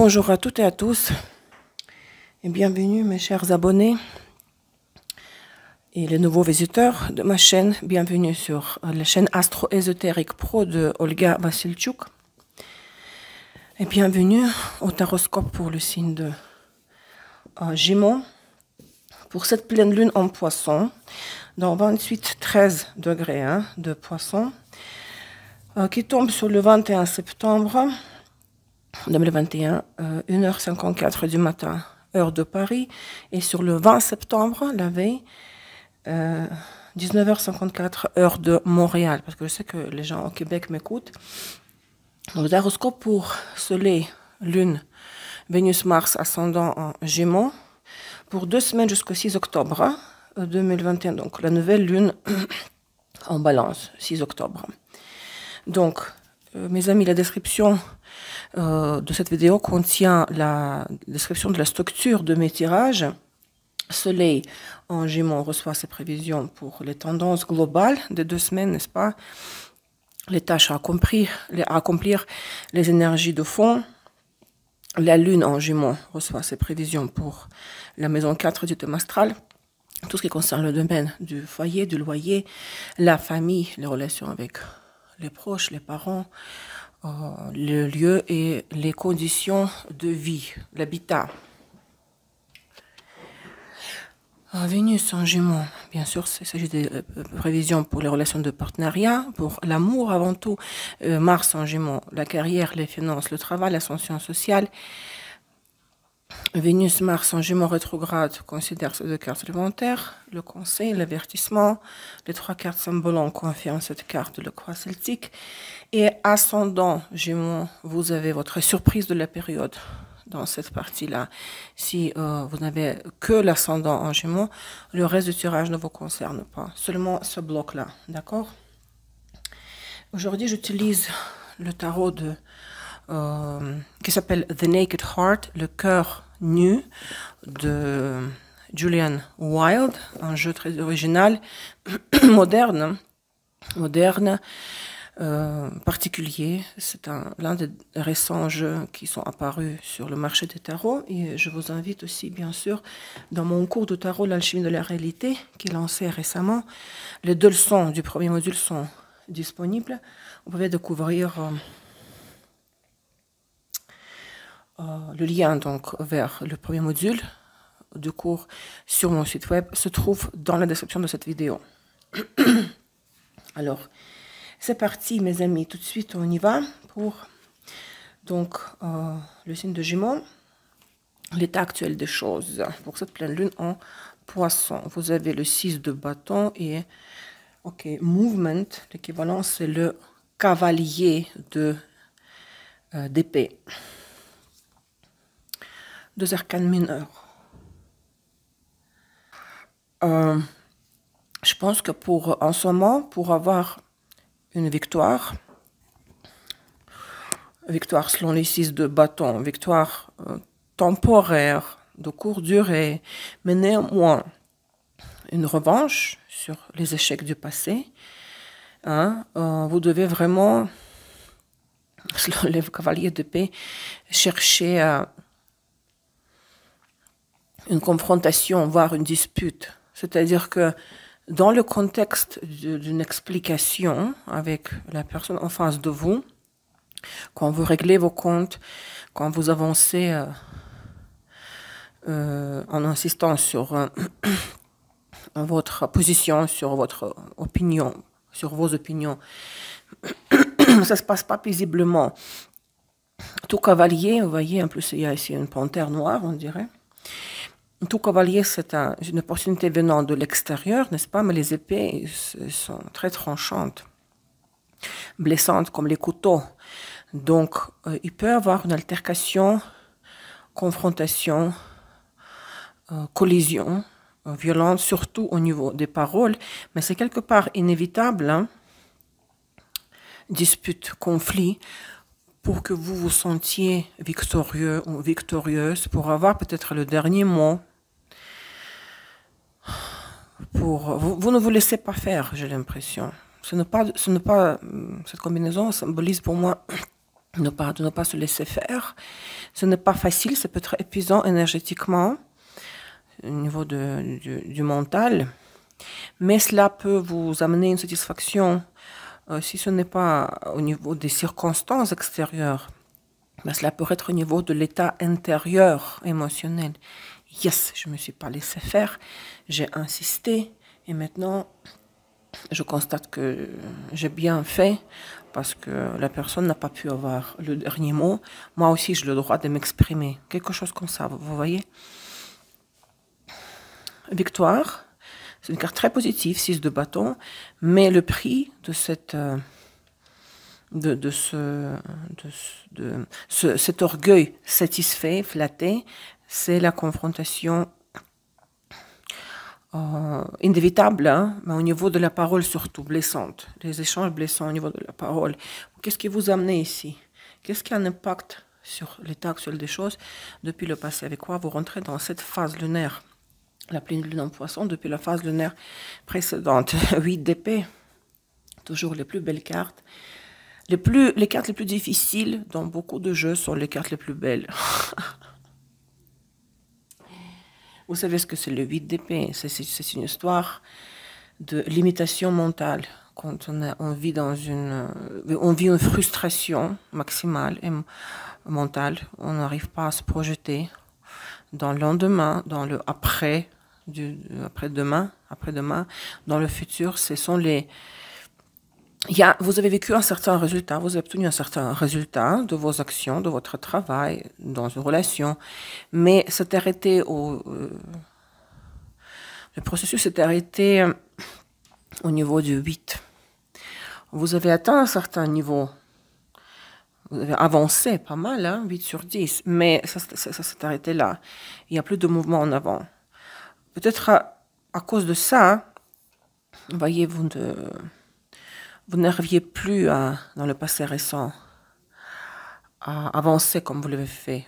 Bonjour à toutes et à tous et bienvenue mes chers abonnés et les nouveaux visiteurs de ma chaîne. Bienvenue sur la chaîne Astro-Ésotérique Pro de Olga Vassilchuk et bienvenue au taroscope pour le signe de Gémeaux pour cette pleine lune en Poisson dans 28-13 degrés de Poisson qui tombe sur le 21 septembre 2021, 1h54 du matin, heure de Paris, et sur le 20 septembre, la veille, 19h54, heure de Montréal, parce que je sais que les gens au Québec m'écoutent. Le horoscope pour Soleil, Lune, Vénus, Mars, ascendant en Gémeaux, pour 2 semaines jusqu'au 6 octobre 2021, donc la nouvelle Lune en Balance, 6 octobre. Donc, mes amis, la description de cette vidéo contient la description de la structure de mes tirages. Soleil en Gémeaux reçoit ses prévisions pour les tendances globales de 2 semaines, n'est-ce pas? Les tâches à accomplir, les énergies de fond. La Lune en Gémeaux reçoit ses prévisions pour la maison 4 du thème astral. Tout ce qui concerne le domaine du foyer, du loyer, la famille, les relations avec les proches, les parents, le lieu et les conditions de vie, l'habitat. Vénus en Gémeaux, bien sûr, il s'agit des prévisions pour les relations de partenariat, pour l'amour avant tout. Mars en Gémeaux, la carrière, les finances, le travail, l'ascension sociale. Vénus, Mars en Gémeaux rétrograde considère ces 2 cartes supplémentaires, le conseil, l'avertissement. Les 3 cartes symboles confirment cette carte de la croix celtique. Et ascendant Gémeaux, vous avez votre surprise de la période dans cette partie-là. Si vous n'avez que l'ascendant en Gémeaux, le reste du tirage ne vous concerne pas. Seulement ce bloc-là, d'accord? Aujourd'hui, j'utilise le tarot qui s'appelle The Naked Heart, le cœur nu de Julian Wilde, un jeu très original, moderne, particulier. C'est l'un des récents jeux qui sont apparus sur le marché des tarots et je vous invite aussi bien sûr dans mon cours de tarot l'alchimie de la réalité qui est lancé récemment. Les 2 leçons du premier module sont disponibles. Vous pouvez découvrir le lien donc vers le premier module du cours sur mon site web se trouve dans la description de cette vidéo. Alors, c'est parti mes amis, tout de suite on y va pour donc le signe de Gémeaux, l'état actuel des choses pour cette pleine lune en Poisson. Vous avez le 6 de bâton et movement, l'équivalent c'est le cavalier d'épée. 2 arcanes mineurs. Je pense que en ce moment, pour avoir une victoire selon les 6 de bâton, victoire temporaire, de courte durée, mais néanmoins une revanche sur les échecs du passé, vous devez vraiment, selon les cavaliers d'épée, chercher une confrontation, voire une dispute. C'est-à-dire que dans le contexte d'une explication avec la personne en face de vous, quand vous réglez vos comptes, quand vous avancez en insistant sur votre position, sur votre opinion, sur vos opinions, ça ne se passe pas paisiblement. Tout cavalier, vous voyez, en plus il y a ici une panthère noire, on dirait. Tout cavalier, c'est une opportunité venant de l'extérieur, n'est-ce pas? Mais les épées sont très tranchantes, blessantes comme les couteaux. Donc, il peut y avoir une altercation, confrontation, collision, violente, surtout au niveau des paroles. Mais c'est quelque part inévitable, dispute, conflit, pour que vous vous sentiez victorieux ou victorieuse, pour avoir peut-être le dernier mot. Vous ne vous laissez pas faire, j'ai l'impression. Cette combinaison symbolise pour moi de ne pas se laisser faire. Ce n'est pas facile, ça peut être épuisant énergétiquement au niveau du mental, mais cela peut vous amener une satisfaction si ce n'est pas au niveau des circonstances extérieures, mais cela peut être au niveau de l'état intérieur émotionnel. Yes, je ne me suis pas laissé faire, j'ai insisté et maintenant je constate que j'ai bien fait parce que la personne n'a pas pu avoir le dernier mot. Moi aussi, j'ai le droit de m'exprimer. Quelque chose comme ça, vous voyez. Victoire, c'est une carte très positive, 6 de bâton, mais le prix de cet orgueil satisfait, flatté, c'est la confrontation inévitable, hein, mais au niveau de la parole surtout, blessante. Les échanges blessants au niveau de la parole. Qu'est-ce qui vous amène ici? Qu'est-ce qui a un impact sur l'état actuel des choses depuis le passé? Avec quoi vous rentrez dans cette phase lunaire? La pleine lune en poisson depuis la phase lunaire précédente. 8 d'épée, toujours les plus belles cartes. Les cartes les plus difficiles dans beaucoup de jeux sont les cartes les plus belles. Vous savez ce que c'est le 8 d'épée? C'est une histoire de limitation mentale. Quand on vit une frustration maximale et mentale, on n'arrive pas à se projeter dans le lendemain, dans le après-demain, dans le futur. Ce sont vous avez vécu un certain résultat, vous avez obtenu un certain résultat de vos actions, de votre travail, dans une relation, mais c'est arrêté le processus s'est arrêté au niveau du 8. Vous avez atteint un certain niveau, vous avez avancé pas mal, hein, 8 sur 10, mais ça s'est arrêté là. Il n'y a plus de mouvement en avant. Peut-être à cause de ça, voyez, vous n'arriviez plus dans le passé récent à avancer comme vous l'avez fait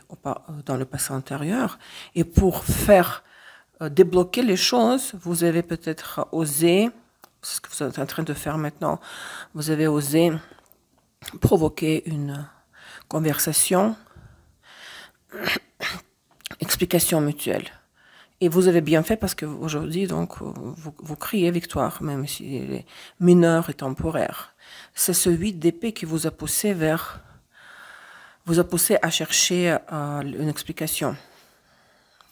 dans le passé antérieur. Et pour faire débloquer les choses, vous avez peut-être osé, c'est ce que vous êtes en train de faire maintenant, vous avez osé provoquer une conversation, explication mutuelle. Et vous avez bien fait parce qu'aujourd'hui, donc, vous criez victoire, même si elle est mineure et temporaire. C'est ce 8 d'épée qui vous a poussé à chercher une explication.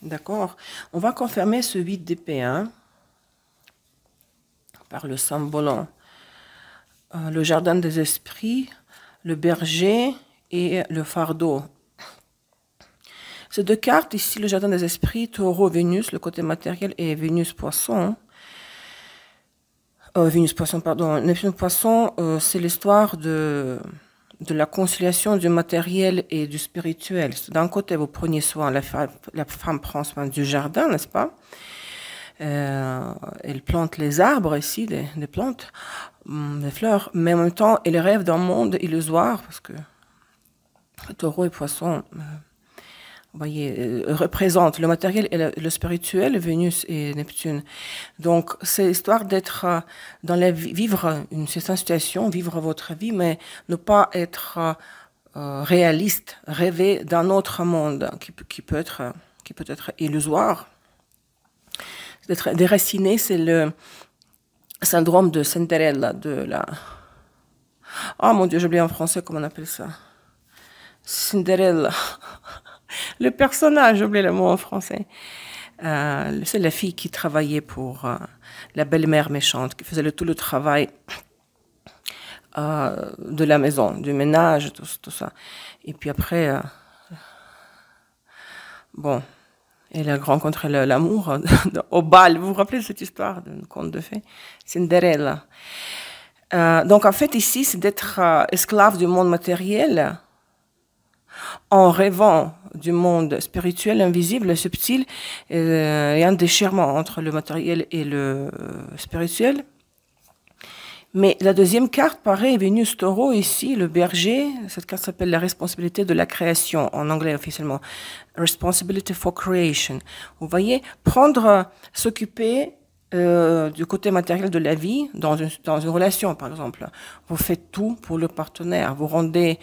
D'accord? On va confirmer ce 8 d'épée, hein, par le symbole. Le jardin des esprits, le berger et le fardeau. Ces deux cartes, ici, le jardin des esprits, taureau, Vénus, le côté matériel, et Vénus, poisson. Neptune, poisson, c'est l'histoire de la conciliation du matériel et du spirituel. D'un côté, vous prenez soin, la femme prend soin du jardin, n'est-ce pas? Elle plante les arbres ici, des plantes, des fleurs, mais en même temps, elle rêve d'un monde illusoire, parce que taureau et poisson... vous voyez, représente le matériel et le spirituel, Vénus et Neptune. Donc, c'est l'histoire d'être dans la vie, vivre une certaine situation, vivre votre vie, mais ne pas être réaliste, rêver d'un autre monde qui peut être illusoire. D'être déraciné, c'est le syndrome de Cinderella, oh mon Dieu, j'ai oublié en français comment on appelle ça. Cinderella. Le personnage, j'ai oublié le mot en français. C'est la fille qui travaillait pour la belle-mère méchante, qui faisait tout le travail de la maison, du ménage, tout ça. Et puis après, bon, elle a rencontré l'amour au bal. Vous vous rappelez de cette histoire de conte de fées? Cinderella. Donc en fait, ici, c'est d'être esclave du monde matériel, en rêvant du monde spirituel, invisible, subtil, et un déchirement entre le matériel et le spirituel. Mais la deuxième carte, pareil, Vénus Taureau, ici, le berger, cette carte s'appelle la responsabilité de la création, en anglais officiellement, Responsibility for Creation. Vous voyez, s'occuper du côté matériel de la vie, dans une relation par exemple. Vous faites tout pour le partenaire, vous rendez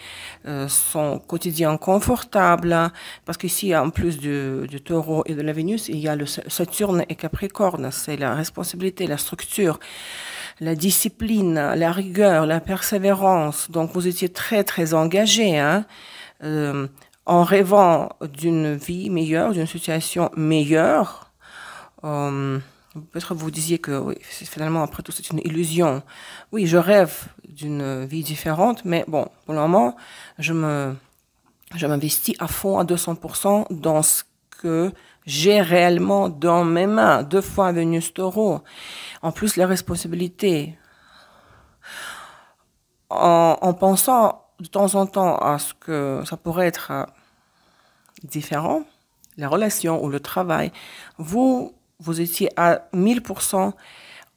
son quotidien confortable, parce qu'ici, en plus du taureau et de la Vénus, il y a le Saturne et Capricorne, c'est la responsabilité, la structure, la discipline, la rigueur, la persévérance. Donc vous étiez très très engagé, hein, en rêvant d'une vie meilleure, d'une situation meilleure. Peut-être vous disiez que oui, finalement, après tout, c'est une illusion. Oui, je rêve d'une vie différente, mais bon, pour le moment, je m'investis à fond, à 200% dans ce que j'ai réellement dans mes mains. 2 fois Vénus Taureau. En plus, les responsabilités. En pensant de temps en temps à ce que ça pourrait être différent, la relation ou le travail, vous étiez à 1000%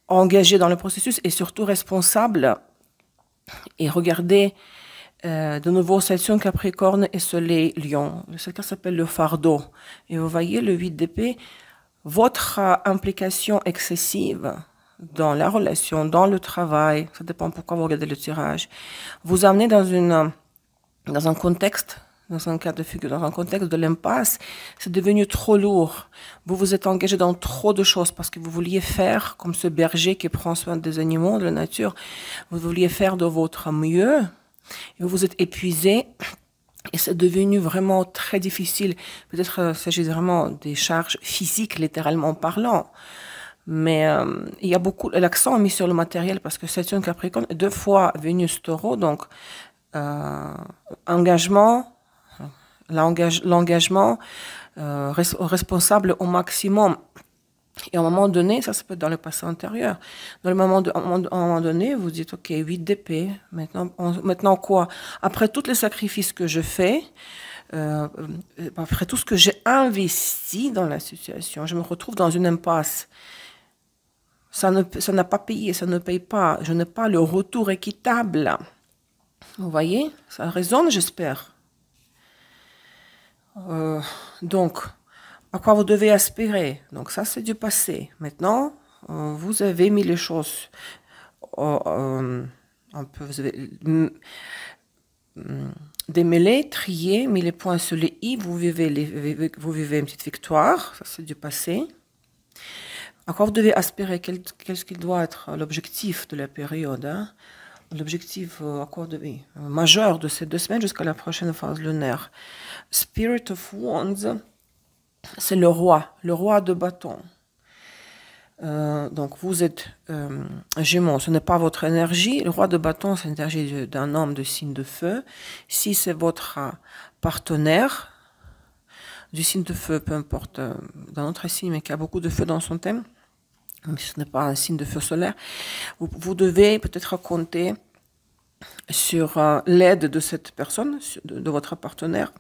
engagé dans le processus et surtout responsable. Et regardez de nouveau Saturne, Capricorne et Soleil, Lion. Le secteur s'appelle le fardeau. Et vous voyez le 8 d'épée, votre implication excessive dans la relation, dans le travail, ça dépend pourquoi vous regardez le tirage, vous amenez dans un contexte, dans un cas de figure, dans un contexte de l'impasse, c'est devenu trop lourd. Vous vous êtes engagé dans trop de choses parce que vous vouliez faire comme ce berger qui prend soin des animaux, de la nature. Vous vouliez faire de votre mieux et vous vous êtes épuisé. Et c'est devenu vraiment très difficile. Peut-être s'agit vraiment des charges physiques, littéralement parlant. Mais il y a beaucoup, l'accent est mis sur le matériel parce que Saturne Capricorne, 2 fois Vénus Taureau, donc engagement, l'engagement responsable au maximum. Et à un moment donné, ça peut être dans le passé antérieur. À un moment donné, vous dites, ok, 8 d'épée, maintenant quoi? Après tous les sacrifices que je fais, après tout ce que j'ai investi dans la situation, je me retrouve dans une impasse. Ça n'a pas payé, ça ne paye pas. Je n'ai pas le retour équitable. Vous voyez? Ça résonne, j'espère. Donc, à quoi vous devez aspirer? Donc ça, c'est du passé. Maintenant, vous avez mis les choses un peu, vous avez démêlé, trié, mis les points sur les i, vous vivez une petite victoire, ça c'est du passé. À quoi vous devez aspirer? Qu'est-ce qu'il doit être l'objectif de la période, hein? L'objectif majeur de ces 2 semaines jusqu'à la prochaine phase lunaire. Spirit of Wands, c'est le roi de bâton. Donc vous êtes Gémeaux, ce n'est pas votre énergie. Le roi de bâton, c'est l'énergie d'un homme de signe de feu. Si c'est votre partenaire du signe de feu, peu importe, dans notre signe, mais qui a beaucoup de feu dans son thème, mais ce n'est pas un signe de feu solaire, vous devez peut-être compter sur l'aide de cette personne, de votre partenaire.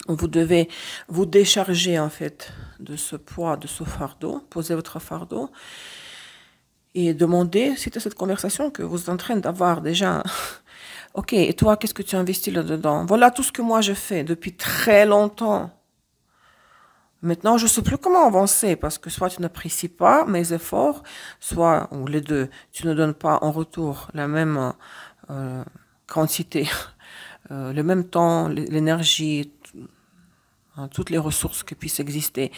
Vous devez vous décharger en fait de ce poids, de ce fardeau, poser votre fardeau et demander, suite à cette conversation que vous êtes en train d'avoir déjà, ok, et toi, qu'est-ce que tu investis là-dedans? Voilà tout ce que moi je fais depuis très longtemps. Maintenant, je ne sais plus comment avancer parce que soit tu n'apprécies pas mes efforts, soit, ou les deux, tu ne donnes pas en retour la même quantité, le même temps, l'énergie, toutes les ressources qui puissent exister.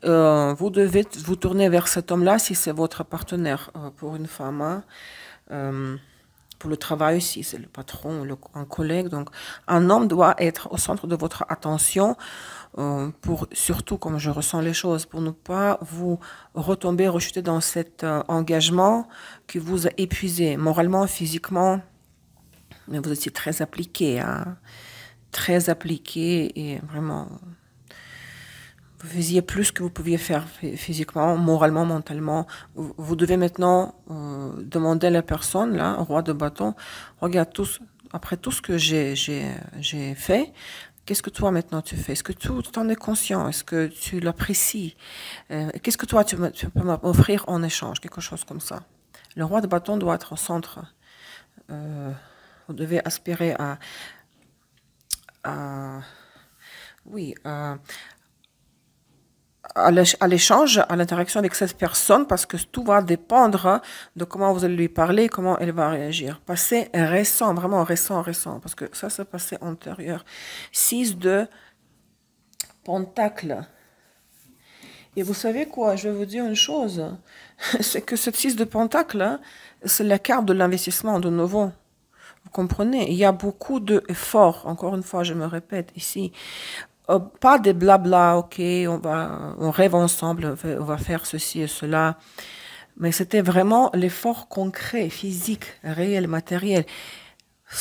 Vous devez vous tourner vers cet homme-là si c'est votre partenaire. Pour une femme, hein. Pour le travail aussi, c'est le patron, un collègue. Donc, un homme doit être au centre de votre attention pour surtout, comme je ressens les choses, pour ne pas vous retomber, rechuter dans cet engagement qui vous a épuisé moralement, physiquement. Mais vous étiez très appliqué, hein, très appliqué et vraiment, vous faisiez plus que vous pouviez faire physiquement, moralement, mentalement. Vous devez maintenant demander à la personne, là, au roi de bâton, regarde, après tout ce que j'ai fait, qu'est-ce que toi maintenant tu fais? Est-ce que tu en es conscient? Est-ce que tu l'apprécies? Qu'est-ce que toi tu peux m'offrir en échange? Quelque chose comme ça. Le roi de bâton doit être au centre. Vous devez aspirer oui, à l'échange, à l'interaction avec cette personne, parce que tout va dépendre de comment vous allez lui parler, comment elle va réagir. Passé récent, vraiment récent, parce que ça, c'est passé antérieur. 6 de Pentacle. Et vous savez quoi, je vais vous dire une chose, c'est que cette 6 de Pentacle, c'est la carte de l'investissement de nouveau. Vous comprenez? Il y a beaucoup d'efforts, encore une fois, je me répète ici. Pas des blabla, ok, on rêve ensemble, on va faire ceci et cela. Mais c'était vraiment l'effort concret, physique, réel, matériel,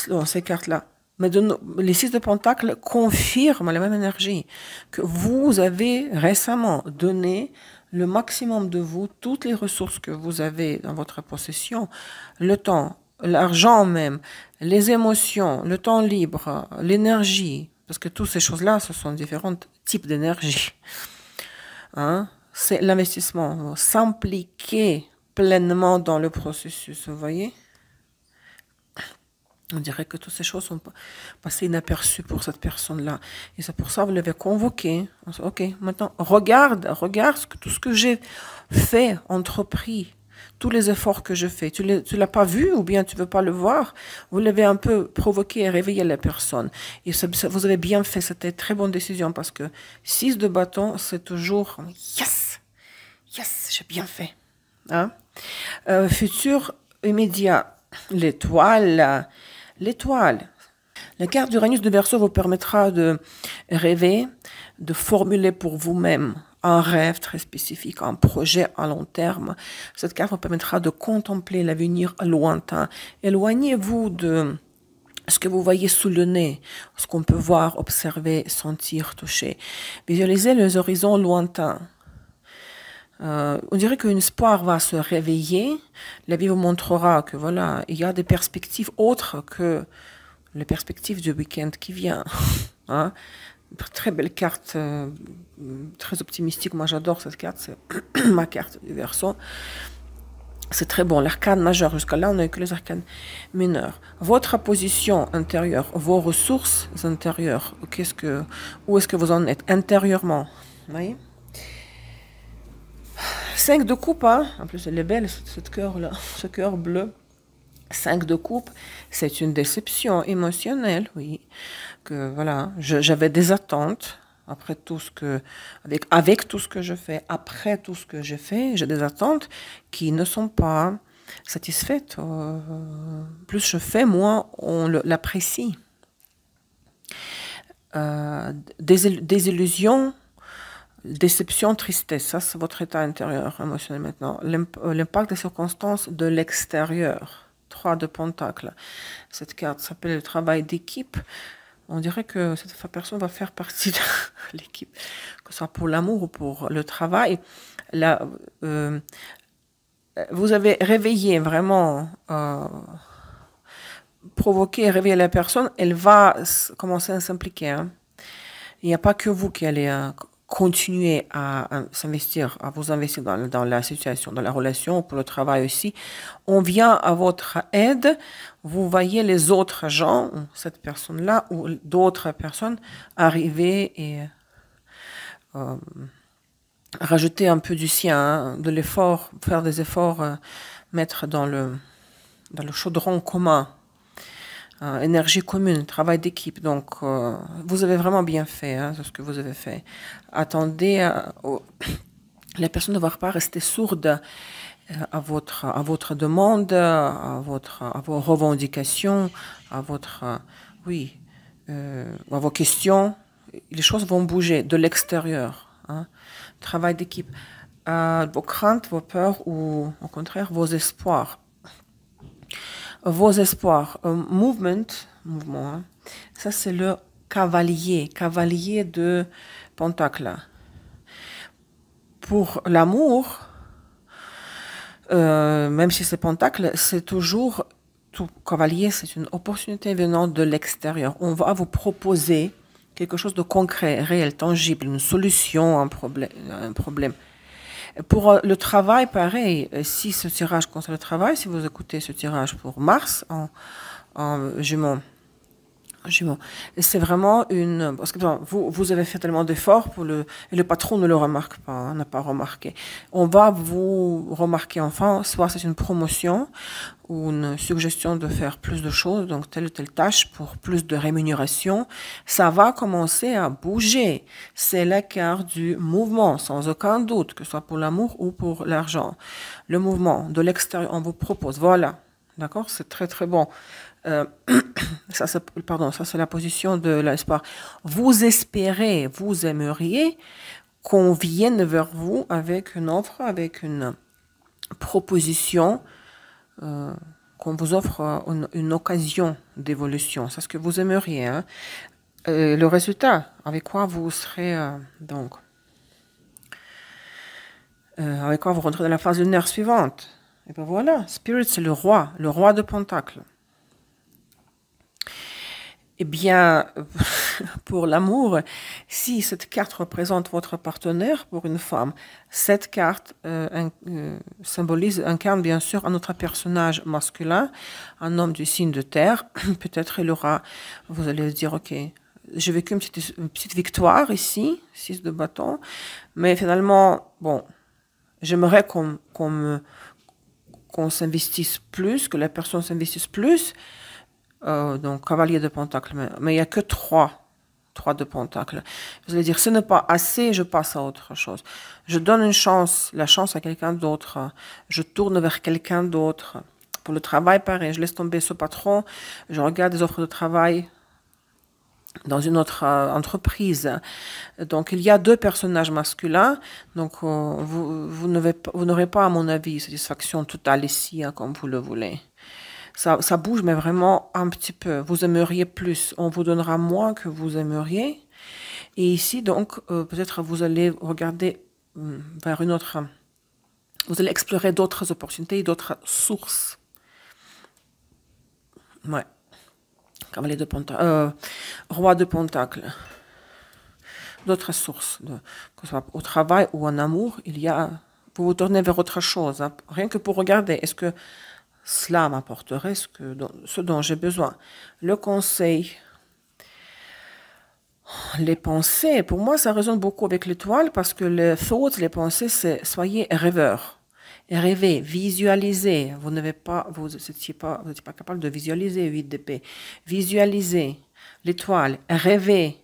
dans ces cartes-là. Mais les 6 de Pentacle confirment la même énergie que vous avez récemment donné le maximum de vous, toutes les ressources que vous avez dans votre possession, le temps, l'argent même, les émotions, le temps libre, l'énergie, parce que toutes ces choses-là, ce sont différents types d'énergie. Hein? C'est l'investissement, s'impliquer pleinement dans le processus, vous voyez? On dirait que toutes ces choses sont passées inaperçues pour cette personne-là. Et c'est pour ça que vous l'avez convoqué. Ok, maintenant, regarde tout ce que j'ai fait, entrepris, tous les efforts que je fais. Tu l'as pas vu ou bien tu veux pas le voir. Vous l'avez un peu provoqué et réveillé la personne. Et vous avez bien fait, c'était une très bonne décision parce que 6 de bâton, c'est toujours yes, j'ai bien fait. Hein? Futur immédiat, l'étoile. La carte d'Uranus de Verseau vous permettra de rêver, de formuler pour vous-même un rêve très spécifique, un projet à long terme. Cette carte vous permettra de contempler l'avenir lointain. Éloignez-vous de ce que vous voyez sous le nez, ce qu'on peut voir, observer, sentir, toucher. Visualisez les horizons lointains. On dirait qu'un espoir va se réveiller. La vie vous montrera que voilà, il y a des perspectives autres que les perspectives du week-end qui vient. Hein? Très belle carte, très optimistique. Moi, j'adore cette carte. C'est ma carte du Verseau. C'est très bon. L'arcane majeur, jusqu'à là, on n'a eu que les arcanes mineurs. Votre position intérieure, vos ressources intérieures, où est-ce que vous en êtes intérieurement? Vous voyez? 5 de coupe, hein? En plus elle est belle cette cœur-là, ce cœur bleu. 5 de coupe, c'est une déception émotionnelle, oui. Que voilà, j'avais des attentes après tout ce que, avec tout ce que je fais, après tout ce que j'ai fait, j'ai des attentes qui ne sont pas satisfaites. Plus je fais, moins on l'apprécie. Des illusions. Déception, tristesse, ça c'est votre état intérieur émotionnel maintenant. L'impact des circonstances de l'extérieur. 3 de Pentacle. Cette carte s'appelle le travail d'équipe. On dirait que cette personne va faire partie de l'équipe, que ce soit pour l'amour ou pour le travail. Là, vous avez réveillé vraiment, provoqué et réveillé la personne, elle va commencer à s'impliquer. Hein. Il n'y a pas que vous qui allez continuer à s'investir, à vous investir dans la situation, dans la relation, pour le travail aussi. On vient à votre aide, vous voyez les autres gens, cette personne-là ou d'autres personnes arriver et rajouter un peu du sien, hein, de l'effort, faire des efforts, mettre dans le chaudron commun. Énergie commune, travail d'équipe. Donc, vous avez vraiment bien fait, hein, ce que vous avez fait. Attendez, la personne ne va pas rester sourde à votre demande, à vos revendications, à vos questions. Les choses vont bouger de l'extérieur. Hein. Travail d'équipe. Vos craintes, vos peurs ou au contraire vos espoirs. Vos espoirs, mouvement, hein. Ça c'est le cavalier de Pentacle. Pour l'amour, même si c'est Pentacle, c'est toujours, tout cavalier, c'est une opportunité venant de l'extérieur. On va vous proposer quelque chose de concret, réel, tangible, une solution à un problème. Pour le travail, pareil, si ce tirage concerne le travail, si vous écoutez ce tirage pour Mars en Jumeaux, Jumeaux. Et c'est vraiment une... Parce que bon, vous avez fait tellement d'efforts et le patron ne le remarque pas, hein, n'a pas remarqué. On va vous remarquer enfin, soit c'est une promotion ou une suggestion de faire plus de choses, donc telle ou telle tâche pour plus de rémunération. Ça va commencer à bouger. C'est l'écart du mouvement, sans aucun doute, que ce soit pour l'amour ou pour l'argent. Le mouvement de l'extérieur, on vous propose, voilà. D'accord? C'est très très bon. Euh, ça, c'est la position de l'espoir. Vous espérez, vous aimeriez qu'on vienne vers vous avec une offre, avec une proposition, qu'on vous offre une occasion d'évolution. C'est ce que vous aimeriez. Hein. Le résultat, avec quoi vous serez donc, avec quoi vous rentrez dans la phase lunaire suivante. Et bien voilà, Spirit, c'est le roi de Pentacles. Eh bien, pour l'amour, si cette carte représente votre partenaire pour une femme, cette carte incarne bien sûr un autre personnage masculin, un homme du signe de terre. Peut-être il aura, vous allez dire, ok, j'ai vécu une petite victoire ici, 6 de bâton, mais finalement, bon, j'aimerais qu'on s'investisse plus, que la personne s'investisse plus. Donc, cavalier de pentacle, mais il n'y a que 3 de pentacle. Vous allez dire, ce n'est pas assez, je passe à autre chose. Je donne la chance à quelqu'un d'autre. Je tourne vers quelqu'un d'autre. Pour le travail, pareil, je laisse tomber ce patron, je regarde des offres de travail dans une autre entreprise. Donc, il y a 2 personnages masculins. Donc, vous n'aurez pas, à mon avis, satisfaction totale ici, hein, comme vous le voulez. Ça bouge, mais vraiment un petit peu. Vous aimeriez plus. On vous donnera moins que vous aimeriez. Et ici, donc, peut-être vous allez regarder vers une autre... Vous allez explorer d'autres opportunités, d'autres sources. Ouais. Cavalier de Pentacle. Roi de Pentacle. D'autres sources. Que ce soit au travail ou en amour, vous vous tournez vers autre chose. Hein. Rien que pour regarder. Est-ce que cela m'apporterait ce dont j'ai besoin. Le conseil, les pensées, pour moi, ça résonne beaucoup avec l'étoile parce que les thoughts, les pensées, c'est soyez rêveurs. Et rêvez, visualisez. Vous n'étiez pas capable de visualiser 8 d'épée. Visualisez l'étoile, rêvez.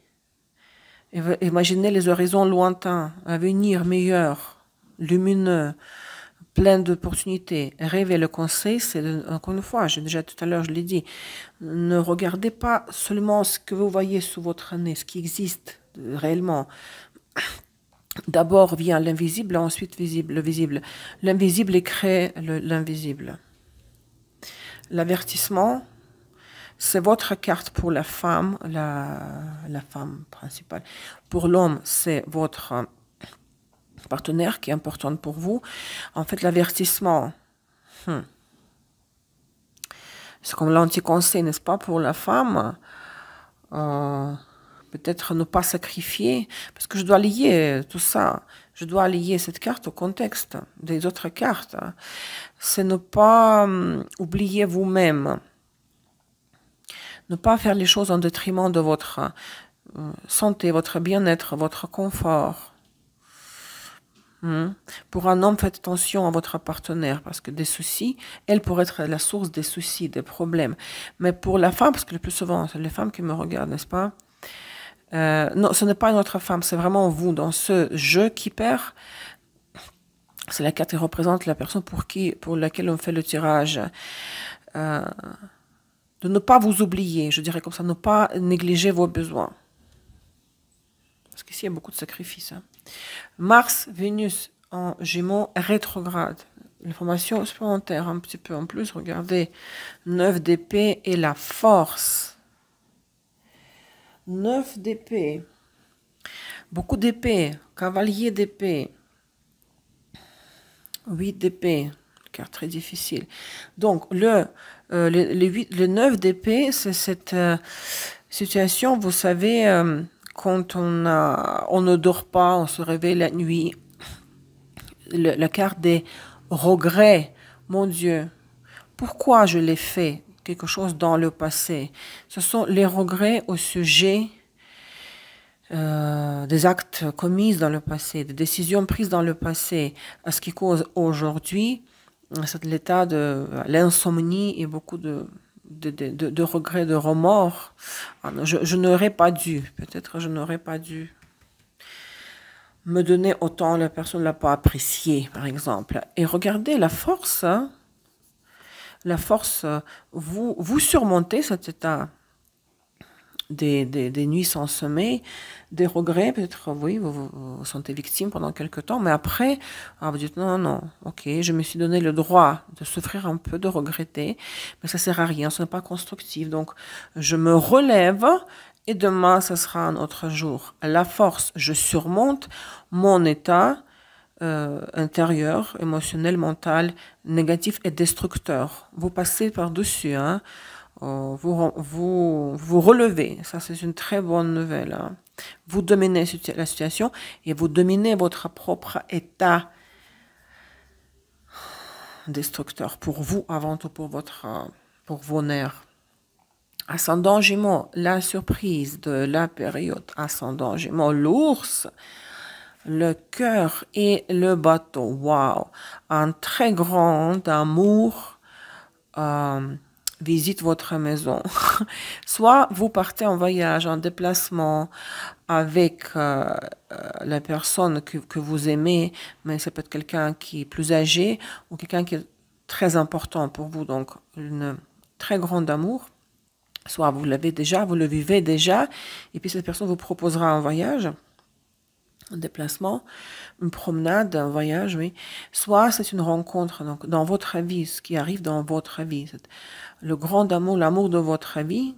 Imaginez les horizons lointains, un avenir meilleur, lumineux, plein d'opportunités. Rêver, le conseil, c'est encore une fois, tout à l'heure, je l'ai dit, ne regardez pas seulement ce que vous voyez sous votre nez, ce qui existe réellement. D'abord vient l'invisible, ensuite le visible. L'invisible crée l'invisible. L'avertissement, c'est votre carte pour la femme, la femme principale. Pour l'homme, c'est votre partenaire qui est importante pour vous. En fait, l'avertissement, c'est comme l'anti-conseil, n'est-ce pas, pour la femme. Peut-être ne pas sacrifier, parce que je dois lier tout ça. Je dois lier cette carte au contexte des autres cartes. C'est ne pas oublier vous-même. Ne pas faire les choses en détriment de votre santé, votre bien-être, votre confort. Pour un homme, faites attention à votre partenaire parce que des soucis, elle pourrait être la source des soucis, des problèmes. Mais pour la femme, parce que le plus souvent, c'est les femmes qui me regardent, n'est-ce pas? Non, ce n'est pas une autre femme, c'est vraiment vous. Dans ce jeu qui perd, c'est la carte qui représente la personne pour laquelle on fait le tirage. De ne pas vous oublier, je dirais comme ça, ne pas négliger vos besoins. Parce qu'ici, il y a beaucoup de sacrifices. Hein. Mars, Vénus en Gémeaux, rétrograde. L'information supplémentaire un petit peu en plus. Regardez, 9 d'épée et la force. 9 d'épée. Beaucoup d'épée. Cavalier d'épée. 8 d'épée. Carte très difficile. Donc, le 9 d'épée, c'est cette situation, vous savez... quand on ne dort pas, on se réveille la nuit, la carte des regrets, mon Dieu, pourquoi je l'ai fait? quelque chose dans le passé. Ce sont les regrets au sujet des actes commis dans le passé, des décisions prises dans le passé, à ce qui cause aujourd'hui c'est l'état de l'insomnie et beaucoup de regrets, de remords. Ah non, je n'aurais pas dû, peut-être je n'aurais pas dû me donner autant, la personne ne l'a pas apprécié, par exemple. Et regardez la force, hein, la force, vous surmontez cet état des nuits sans sommeil, des regrets, peut-être, oui, vous sentez victime pendant quelque temps, mais après, vous dites non, non, ok, je me suis donné le droit de souffrir un peu, de regretter, mais ça sert à rien, ce n'est pas constructif, donc je me relève et demain, ce sera un autre jour. La force, je surmonte mon état intérieur, émotionnel, mental, négatif et destructeur. Vous passez par-dessus, hein. Vous relevez, ça c'est une très bonne nouvelle. Hein. Vous dominez la situation et vous dominez votre propre état destructeur pour vous avant tout pour vos nerfs. Ascendant Gémeaux, la surprise de la période ascendant Gémeaux, l'ours, le cœur et le bateau. Waouh, un très grand amour. Visite votre maison. Soit vous partez en voyage, en déplacement avec la personne que vous aimez, mais ça peut être quelqu'un qui est plus âgé ou quelqu'un qui est très important pour vous, donc une très grande amour. Soit vous l'avez déjà, vous le vivez déjà, et puis cette personne vous proposera un voyage, un déplacement, une promenade, un voyage, oui. Soit c'est une rencontre donc, dans votre vie, ce qui arrive dans votre vie. Le grand amour, l'amour de votre vie,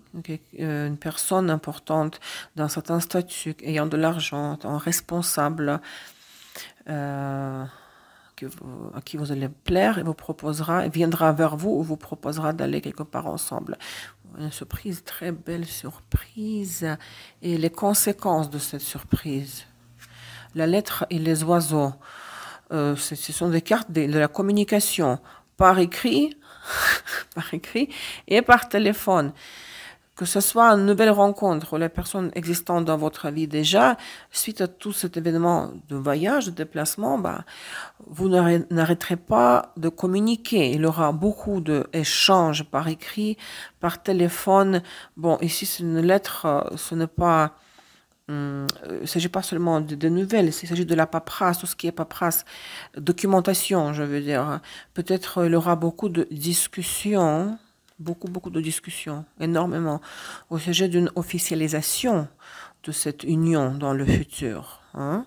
une personne importante d'un certain statut, ayant de l'argent, un responsable, à qui vous allez plaire, et vous proposera, et viendra vers vous ou vous proposera d'aller quelque part ensemble. Une surprise, très belle surprise, et les conséquences de cette surprise. La lettre et les oiseaux, ce sont des cartes de la communication par écrit, par écrit et par téléphone. Que ce soit une nouvelle rencontre ou la personne existante dans votre vie déjà, suite à tout cet événement de voyage, de déplacement, vous n'arrêterez pas de communiquer. Il y aura beaucoup d'échanges par écrit, par téléphone. Bon, ici, c'est une lettre, ce n'est pas... il ne s'agit pas seulement de nouvelles, il s'agit de la paperasse, tout ce qui est paperasse, documentation, je veux dire. Peut-être il y aura beaucoup de discussions, beaucoup de discussions, énormément, au sujet d'une officialisation de cette union dans le futur. Hein.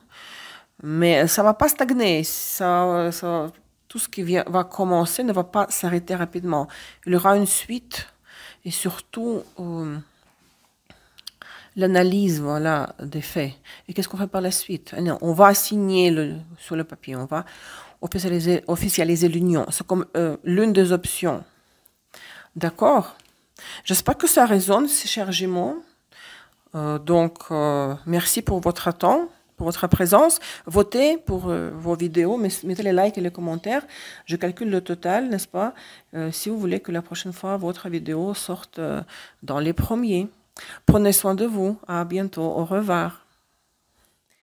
Mais ça ne va pas stagner, tout ce qui va commencer ne va pas s'arrêter rapidement. Il y aura une suite et surtout... l'analyse voilà, des faits. Et qu'est-ce qu'on fait par la suite? On va signer sur le papier, on va officialiser l'union. C'est comme l'une des options. D'accord? J'espère que ça résonne, ces chers Gémeaux. Merci pour votre temps, pour votre présence. Votez pour vos vidéos, mettez les likes et les commentaires. Je calcule le total, n'est-ce pas? Si vous voulez que la prochaine fois, votre vidéo sorte dans les premiers. Prenez soin de vous. À bientôt. Au revoir.